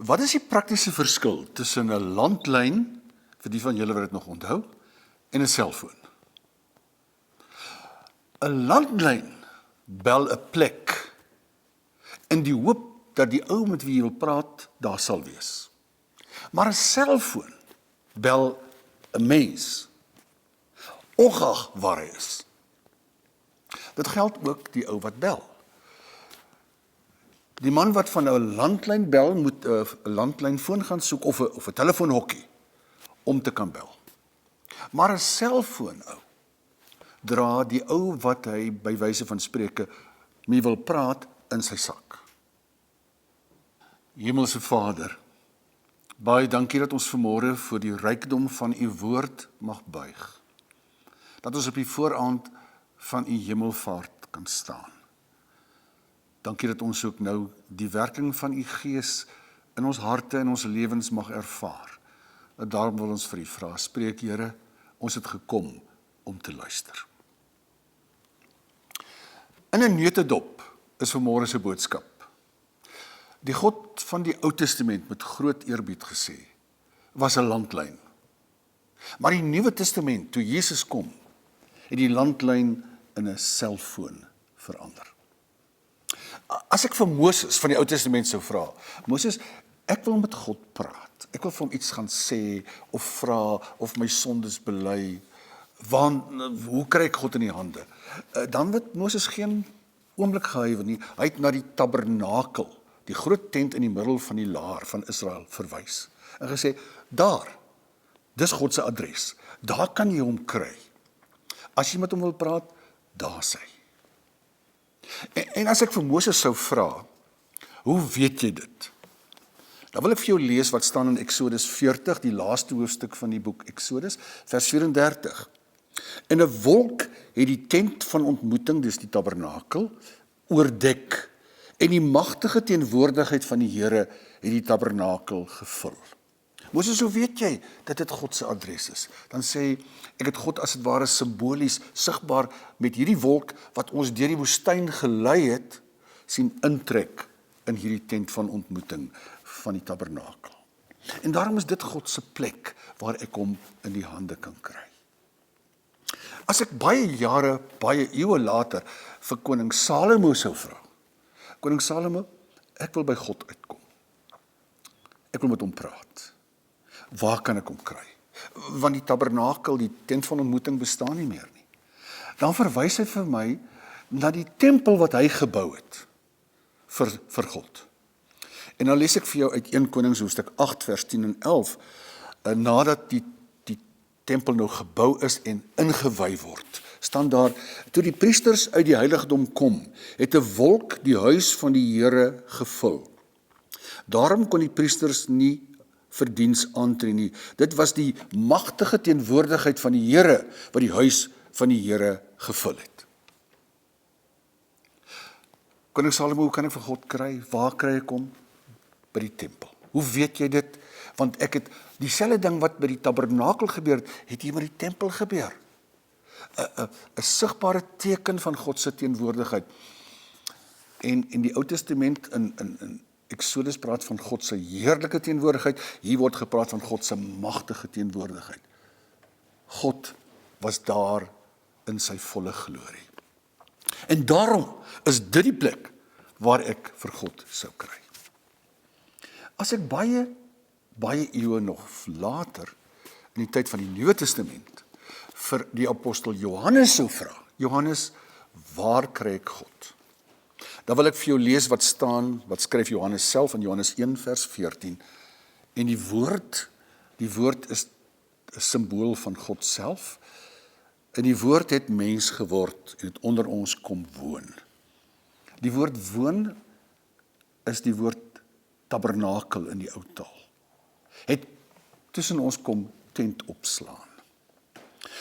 Wat is die praktiese verskil tussen 'n landlyn, vir die van julle wat dit nog onthou, en 'n selfoon? 'n Landlyn bel 'n plek in die hoop dat die ou met wie jy wil praat, daar sal wees. Maar 'n selfoon bel 'n mens, ongeag waar hy is. Dit geld ook die ou wat bel. Die man wat van 'n landlyn bel, moet 'n landlynfoon gaan soek of 'n telefoonhokkie om te kan bel. Maar 'n selfoon ou dra die ou wat hy by wyse van spreuke mee wil praat in sy sak. Hemelse Vader, baie dankie dat ons vanmôre voor die rykdom van u woord mag buig. Dat ons op die vooraand van u hemelvaart kan staan. Dankie dat ons ook nou die werking van u Gees in ons harte en ons lewens mag ervaar. En daarom wil ons vir u vra, spreek Here, ons het gekom om te luister. In 'n neutedop is vanmôre se boodskap. Die God van die Ou Testament met groot eerbied gesê, was 'n landlyn. Maar die Nuwe Testament, toe Jesus kom, het die landlyn in 'n selfoon verander. As ek vir Moses van die Ou Testament sou vra, Moses, ek wil met God praat. Ek wil vir hom iets gaan sê, of vra, of my sondes bely. Hoe kry ek God in die hande? Dan het Moses geen oomblik gehuiwer nie. Hy het na die tabernakel, die groot tent in die middel van die laar van Israel verwys. En gesê, daar, dis God se adres. Daar kan jy hom kry. As jy met hom wil praat, daar is hy. En as ek vir Moses sou vra, hoe weet jy dit? Dan wil ek vir jou lees wat staan in Eksodus 40, die laaste hoofstuk van die boek Eksodus, vers 34. En 'n wolk het die tent van ontmoeting, dis die tabernakel, oordek, en die magtige teenwoordigheid van die Here het die tabernakel gevul. Moses, hoe weet jy dat dit God se adres is? Dan sê hy, ek het God as dit ware simbolies, sigbaar met hierdie wolk wat ons deur die woestyn gelei het, sien intrek in hierdie tent van ontmoeting van die tabernakel. En daarom is dit God se plek waar ek hom in die hande kan kry. As ek baie jare, baie eeue later vir koning Salomo sou vra, koning Salomo, ek wil by God uitkom. Ek wil met hom praat. Waar kan ek hom kry? Want die tabernakel, die tent van ontmoeting bestaan nie meer nie. Dan verwys hy vir my na die tempel wat hy gebou het vir God. En dan lees ek vir jou uit 1 Konings hoofstuk 8 vers 10 en 11, nadat die tempel nou gebou is en ingewy word, staan daar, toe die priesters uit die heiligdom kom, het 'n wolk die huis van die Here gevul. Daarom kon die priesters nie vir diens aantree nie. Dit was die magtige teenwoordigheid van die Here wat die huis van die Here gevul het. Koning Salomo, hoe kan ek vir God kry? Waar kry ek hom? By die tempel. Hoe weet jy dit? Want ek het dieselfde ding wat by die tabernakel gebeur het hier by die tempel gebeur. 'n sigbare teken van God se teenwoordigheid. En die Ou Testament in Eksodus praat van God se heerlike teenwoordigheid, hier word gepraat van God se magtige teenwoordigheid. God was daar in sy volle glorie. En daarom is dit die plek waar ek vir God sou kry. As ek baie eeue nog later, in die tyd van die Nuwe Testament, vir die apostel Johannes sou vra, Johannes, waar kry ek God? Dan wil ek vir jou lees wat staan, wat skryf Johannes self in Johannes 1 vers 14. En die woord is 'n simbool van God self. En die woord het mens geword en het onder ons kom woon. Die woord woon is die woord tabernakel in die ou taal. Het tussen ons kom tent opslaan.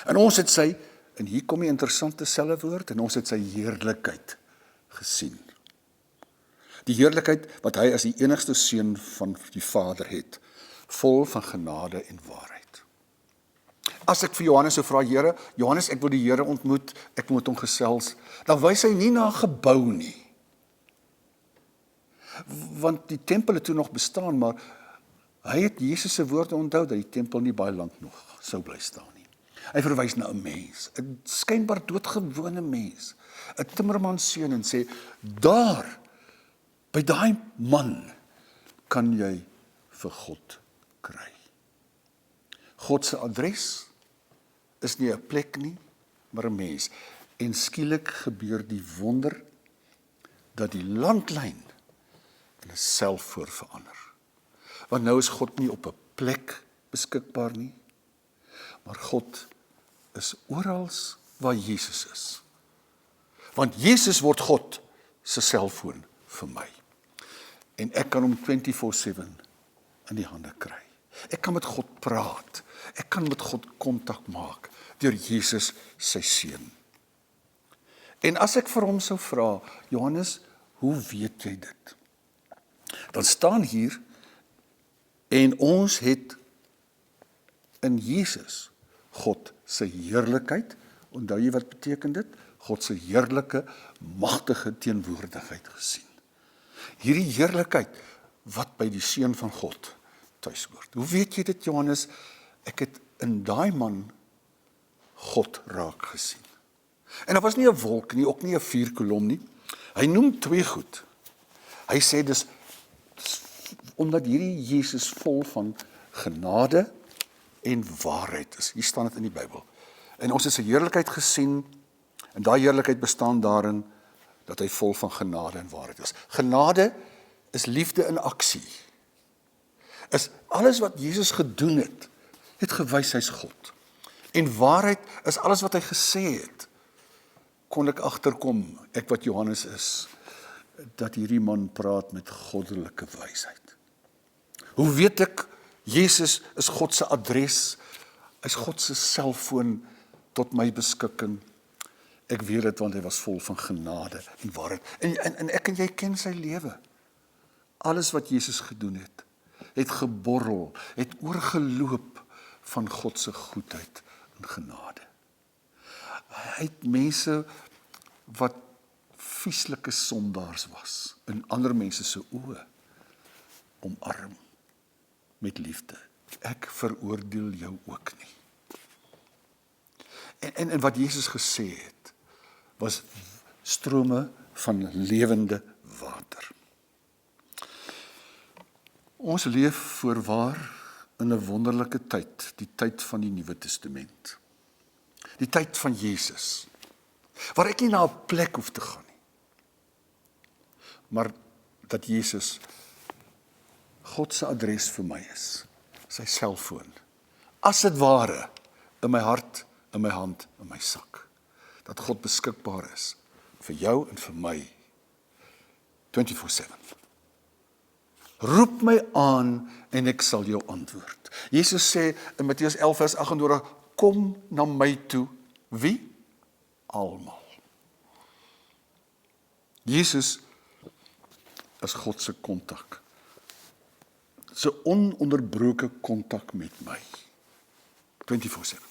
En ons het sy, en hier kom die interessante selfe woord, en ons het sy heerlikheid gesien. Die heerlikheid wat hy as die enigste seun van die Vader het, vol van genade en waarheid. As ek vir Johannes sou vra, Here, Johannes, ek wil die Here ontmoet, ek moet hom gesels, dan wys hy nie na 'n gebou nie. want die tempel het toe nog bestaan, maar hy het Jesus se woorde onthou, dat die tempel nie baie lank nog sou bly staan nie. Hy verwys na 'n mens, 'n skynbaar doodgewone mens, 'n timmermansseun, en sê, daar, by daai man, kan jy vir God kry. God se adres is nie 'n plek nie, maar 'n mens. En skielik gebeur die wonder, dat die landlyn in 'n selfoon verander. Want nou is God nie op 'n plek beskikbaar nie, maar God is oral waar Jesus is. Want Jesus word God se selfoon vir my. En ek kan hom 24/7 in die hande kry. Ek kan met God praat. Ek kan met God kontak maak deur Jesus sy seun. En as ek vir hom sou vra, Johannes, hoe weet jy dit? Dan staan hier, en ons het in Jesus God se heerlikheid, onthou jy wat beteken dit? God se heerlike, magtige teenwoordigheid gesien. Hierdie heerlikheid wat by die seun van God tuis hoort. Hoe weet jy dit, Johannes? Ek het in daai man God raak gesien. En daar was nie 'n wolk nie, ook nie 'n vuurkolom nie. Hy noem twee goed. Hy sê dis omdat hierdie Jesus vol van genade en waarheid is. Hier staan dit in die Bybel. En ons het sy heerlikheid gesien, en daai heerlikheid bestaan daarin dat hy vol van genade en waarheid is. Genade is liefde in aksie. Is alles wat Jesus gedoen het gewys hy's God. En waarheid is alles wat hy gesê het. Kon ek agterkom, ek wat Johannes is, dat hierdie man praat met goddelike wysheid. Hoe weet ek, Jesus is God se adres, hy's God se selfoon tot my beskikking. Ek weet dit want hy was vol van genade en waarheid. En ek en jy ken sy lewe. Alles wat Jesus gedoen het geborrel, het oorgeloop van God se goedheid en genade. Hy het mense wat vieslike sondaars was, in ander mense se oë, omarm met liefde. Ek veroordeel jou ook nie. En wat Jesus gesê het, was strome van lewende water. Ons leef voorwaar in 'n wonderlike tyd, die tyd van die Nuwe Testament. Die tyd van Jesus, waar ek nie na 'n plek hoef te gaan nie, maar dat Jesus God se adres vir my is, sy selfoon, as dit ware, in my hart, in my hand, in my sak, dat God beskikbaar is, vir jou en vir my, 24/7. Roep my aan, en ek sal jou antwoord. Jesus sê in Matteus 11 vers 28, kom na my toe, wie? Almal. Jesus is God se kontak, se ononderbroke kontak met my, 24/7.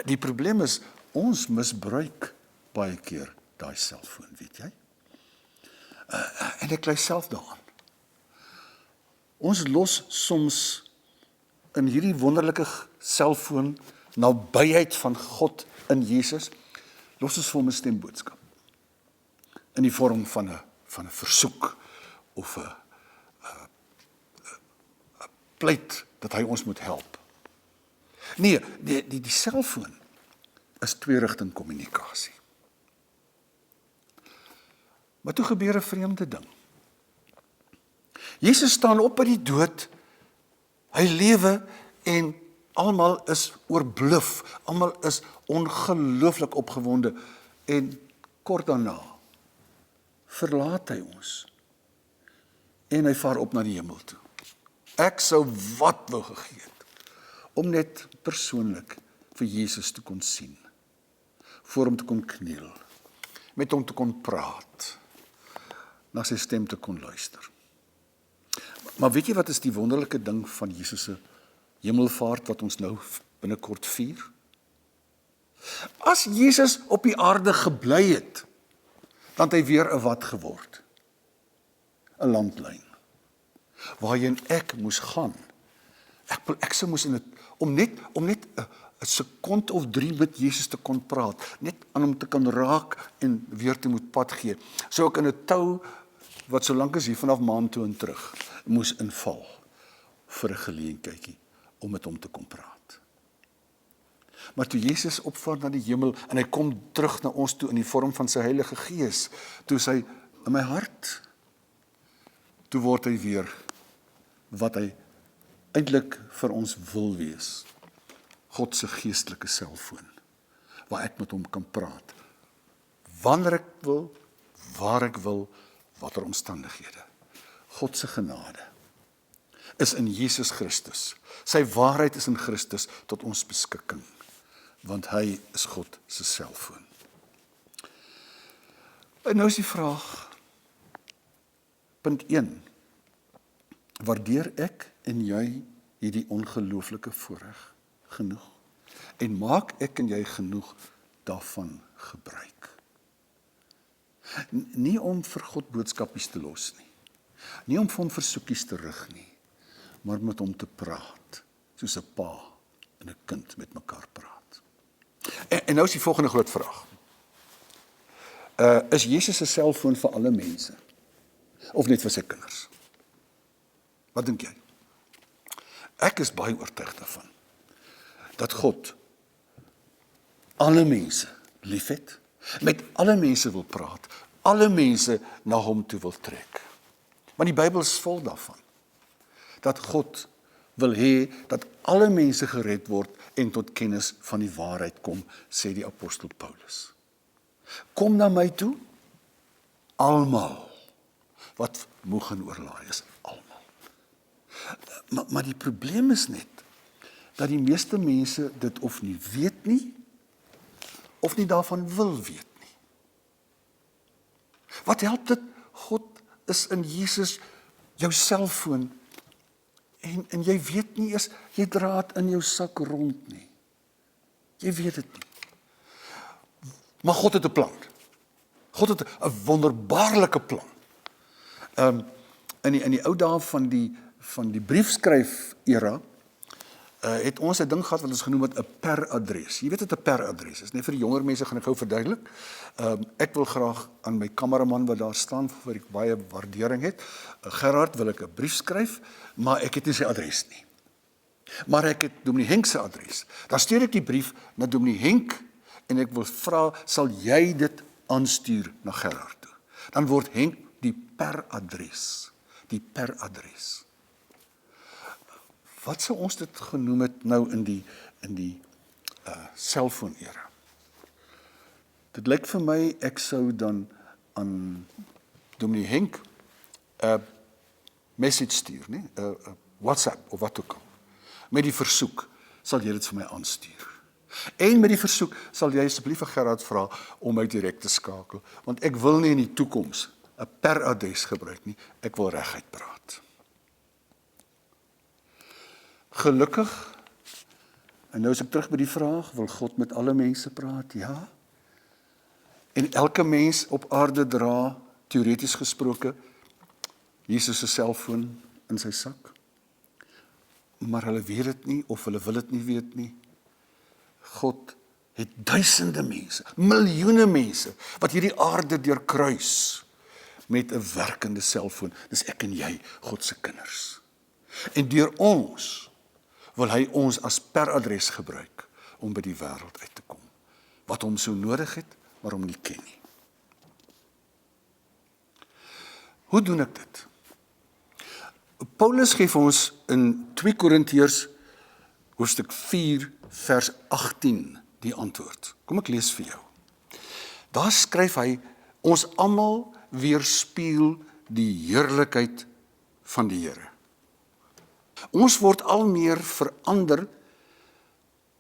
Die probleem is, ons misbruik baie keer daai selfoon, weet jy? En ek lei self daaraan. Ons los soms in hierdie wonderlike selfoon, nabyheid van God in Jesus, los ons vir hom 'n stemboodskap. In die vorm van 'n versoek, of 'n pleit dat hy ons moet help. Nee, die selfoon is tweerigting kommunikasie. Maar toe gebeur 'n vreemde ding. Jesus staan op uit die dood, hy lewe, en almal is oorbluf, almal is ongelooflik opgewonde, en kort daarna verlaat hy ons, en hy vaar op na die hemel toe. Ek sou wat wou gegee het, om net persoonlik vir Jesus te kon sien, voor hom te kon kniel, met hom te kon praat, na sy stem te kon luister. Maar weet jy wat is die wonderlike ding van Jesus se hemelvaart wat ons nou binnekort vier? As Jesus op die aarde gebly het, dan het hy weer 'n wat geword. 'n landlyn, waarheen ek moes gaan. Ek sou moes om net 'n sekond of 3 met Jesus te kon praat, net aan hom te kan raak en weer te moet pad gee. Sou ek in 'n tou, wat so lank as hier vanaf maan toe en terug, moes inval vir 'n geleentheidjie om met hom te kon praat. Maar toe Jesus opvaar na die hemel en hy kom terug na ons toe in die vorm van sy Heilige Gees, toe is hy in my hart, toe word hy weer wat hy eintlik vir ons wil wees. God se geestelike selfoon, waar ek met hom kan praat. Wanneer ek wil, waar ek wil, watter omstandighede. God se genade is in Jesus Christus. Sy waarheid is in Christus tot ons beskikking, want hy is God se selfoon. En nou is die vraag, punt 1, waardeer ek en jy hierdie ongelooflike voorreg genoeg? En maak ek en jy genoeg daarvan gebruik? Nie om vir God boodskapies te los nie. Nie om vir hom versoekies te rig nie, maar met hom te praat, soos 'n pa en 'n kind met mekaar praat. En nou is die volgende groot vraag. Is Jesus 'n selfoon vir alle mense? Of net vir sy kinders? Wat dink jy? Ek is baie oortuig daarvan, dat God alle mense liefhet, met alle mense wil praat, alle mense na hom toe wil trek. Want die Bybel is vol daarvan, dat God wil hê dat alle mense gered word en tot kennis van die waarheid kom, sê die apostel Paulus. Kom na my toe, almal, wat moeg en oorlaai is, almal. Maar die probleem is net, dat die meeste mense dit of nie weet nie, of nie daarvan wil weet nie. Wat help dit? God is in Jesus jou selfoon, en jy weet nie eers, jy dra dit in jou sak rond nie. Jy weet dit nie. Maar God het 'n plan. God het 'n wonderbaarlike plan. In die ou dae van die briefskryf era, het ons 'n ding gehad wat ons genoem het 'n per-adres. Jy weet wat 'n per-adres is, nee, vir die jonger mense gaan ek gou verduidelik. Ek wil graag aan my kameraman wat daar staan, vir ek baie waardering het, Gerard, wil ek 'n brief skryf, maar ek het nie sy adres nie. Maar ek het Dominee Henk se adres. Dan stuur ek die brief na Dominee Henk en ek wil vra, sal jy dit aanstuur na Gerard toe? Dan word Henk die per-adres. Die per-adres. Wat sou ons dit genoem het nou in die selfoon era? Dit lyk vir my, ek sou dan aan Dominee Henk 'n message stuur, nie? 'n WhatsApp of wat ook al. Met die versoek, sal jy dit vir my aanstuur. En met die versoek, sal jy asseblief vir Gerard vra om my direk te skakel, want ek wil nie in die toekoms 'n per-adres gebruik nie, ek wil reguit praat. Gelukkig, en nou is ek terug by die vraag, wil God met alle mense praat? Ja. En elke mens op aarde dra, teoreties gesproke, Jesus se selfoon in sy sak. Maar hulle weet dit nie, of hulle wil dit nie weet nie. God het duisende mense, miljoene mense, wat hierdie aarde deurkruis, met 'n werkende selfoon. Dis ek en jy, God se kinders. En deur ons, wil hy ons as per-adres gebruik, om by die wêreld uit te kom, wat hom so nodig het, maar hom nie ken nie. Hoe doen ek dit? Paulus gee vir ons in 2 Korintiërs, hoofstuk 4, vers 18, die antwoord. Kom ek lees vir jou. Daar skryf hy, ons almal weerspieël die heerlikheid van die Here. Ons word al meer verander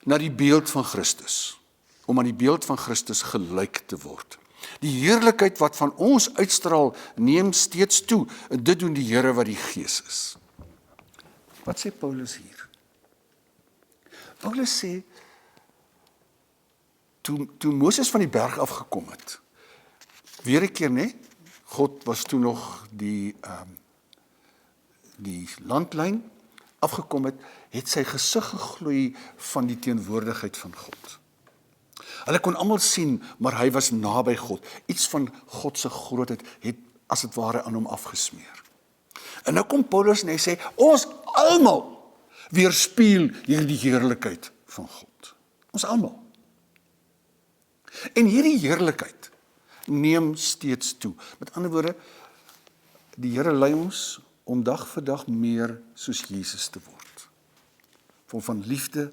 na die beeld van Christus, om aan die beeld van Christus gelyk te word. Die heerlikheid wat van ons uitstraal, neem steeds toe, en dit doen die Here wat die Gees is. Wat sê Paulus hier? Paulus sê, toe Moses van die berg afgekom het, weer 'n keer, nee, God was toe nog die landlyn afgekom het sy gesig gegloei van die teenwoordigheid van God. Hulle kon almal sien, maar hy was naby God. Iets van God se grootheid het as het ware aan hom afgesmeer. En nou kom Paulus en hy sê, ons almal weerspieël hierdie heerlikheid van God. Ons almal. En hierdie heerlikheid neem steeds toe. Met ander woorde, die Here lei ons om dag vir dag meer soos Jesus te word. Vol van liefde,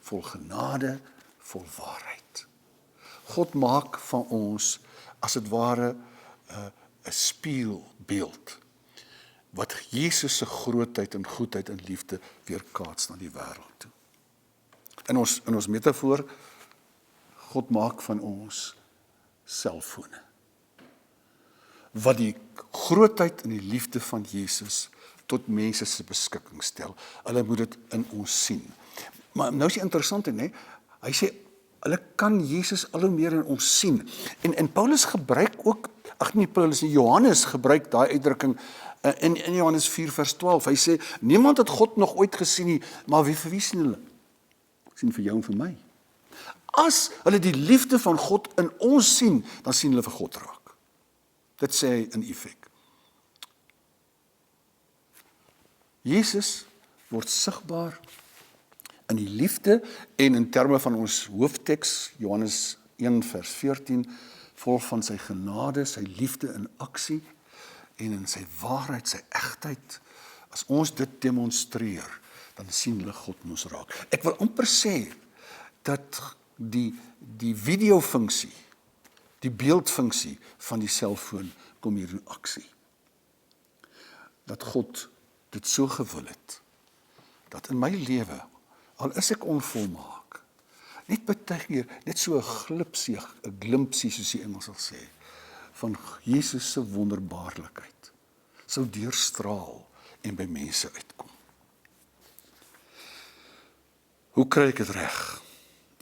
vol genade, vol waarheid. God maak van ons, as het ware, 'n spieelbeeld, wat Jesus se grootheid en goedheid en liefde weerkaats na die wêreld toe. In ons metafoor, God maak van ons selfone, wat die grootheid en die liefde van Jesus tot mense se beskikking stel. Hulle moet dit in ons sien. Maar nou is die interessante, né? Hy sê, hulle kan Jesus al hoe meer in ons sien. En Paulus gebruik ook, Johannes gebruik daai uitdrukking in Johannes 4 vers 12. Hy sê, niemand het God nog ooit gesien nie, maar vir wie sien hulle? Sien vir jou en vir my. As hulle die liefde van God in ons sien, dan sien hulle vir God raak. Dit sê hy in effek. Jesus word sigbaar in die liefde en in terme van ons hoofteks, Johannes 1 vers 14, vol van sy genade, sy liefde in aksie en in sy waarheid, sy egtheid. As ons dit demonstreer, dan sien hulle God in ons raak. Ek wil amper sê dat die videofunksie, die beeldfunksie van die selfoon kom hier in aksie. Dat God dit so gewil het, dat in my lewe, al is ek onvolmaak, net baie net so 'n glimpsie, soos die Engels sal sê, van Jesus se wonderbaarlikheid, sou deurstraal en by mense uitkom. Hoe kry ek dit reg?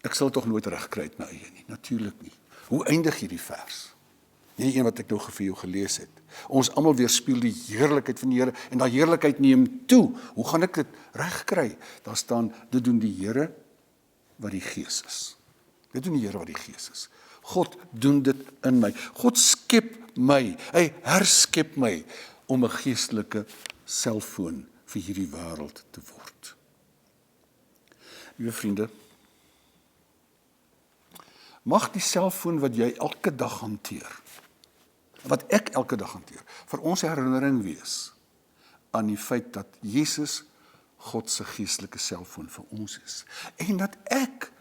Ek sal tog nooit reg kry uit my eie nie, natuurlik nie. Hoe eindig hierdie vers? Die een wat ek nou vir jou gelees het. Ons almal weerspieël die heerlikheid van die Here en daai heerlikheid neem toe. Hoe gaan ek dit reg kry? Daar staan, dit doen die Here wat die Gees is. Dit doen die Here wat die Gees is. God doen dit in my. God skep my. Hy herskep my om 'n geestelike selfoon vir hierdie wêreld te word. Liewe vriende, mag die selfoon wat jy elke dag hanteer, wat ek elke dag hanteer, vir ons herinnering wees aan die feit dat Jesus God se geestelike selfoon vir ons is. En dat ek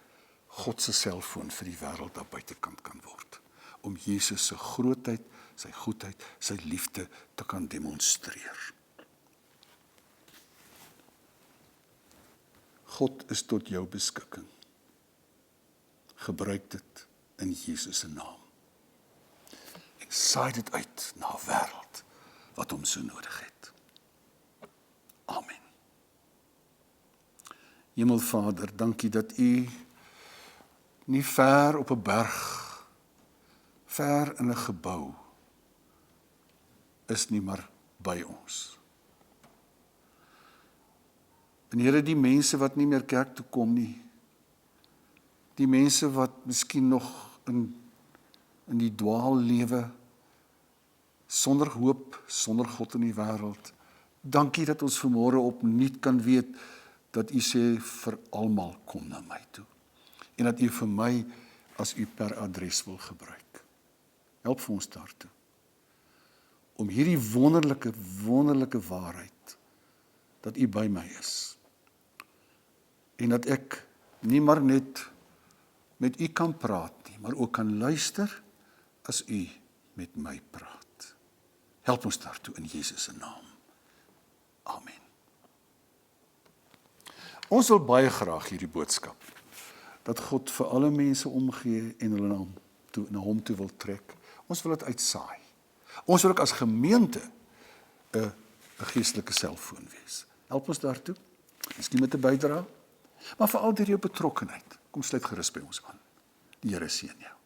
God se selfoon vir die wêreld daar buitekant kan word. Om Jesus se grootheid, sy goedheid, sy liefde te kan demonstreer. God is tot jou beskikking. Gebruik dit in Jesus se naam. En saai dit uit na 'n wêreld wat hom so nodig het. Amen. Hemelvader, dankie dat U nie ver op 'n berg, ver in 'n gebou is nie, maar by ons. En Here, die mense wat nie meer kerk toe kom nie, die mense wat miskien nog in die dwaallewe, sonder hoop, sonder God in die wêreld, dankie dat ons vanmôre opnuut kan weet, dat U sê vir almal kom na my toe. En dat U vir my as U per adres wil gebruik. Help vir ons daartoe. Om hierdie wonderlike waarheid, dat U by my is. En dat ek nie maar net met U kan praat nie, maar ook kan luister as U met my praat. Help ons daartoe in Jesus se naam. Amen. Ons wil baie graag hierdie boodskap, dat God vir alle mense omgee en hulle na hom toe wil trek. Ons wil dit uitsaai. Ons wil ook as gemeente 'n geestelike selfoon wees. Help ons daartoe. Miskien met 'n bydrae, maar veral deur jou betrokkenheid. Kom sluit gerus by ons aan. Die Here seën jou.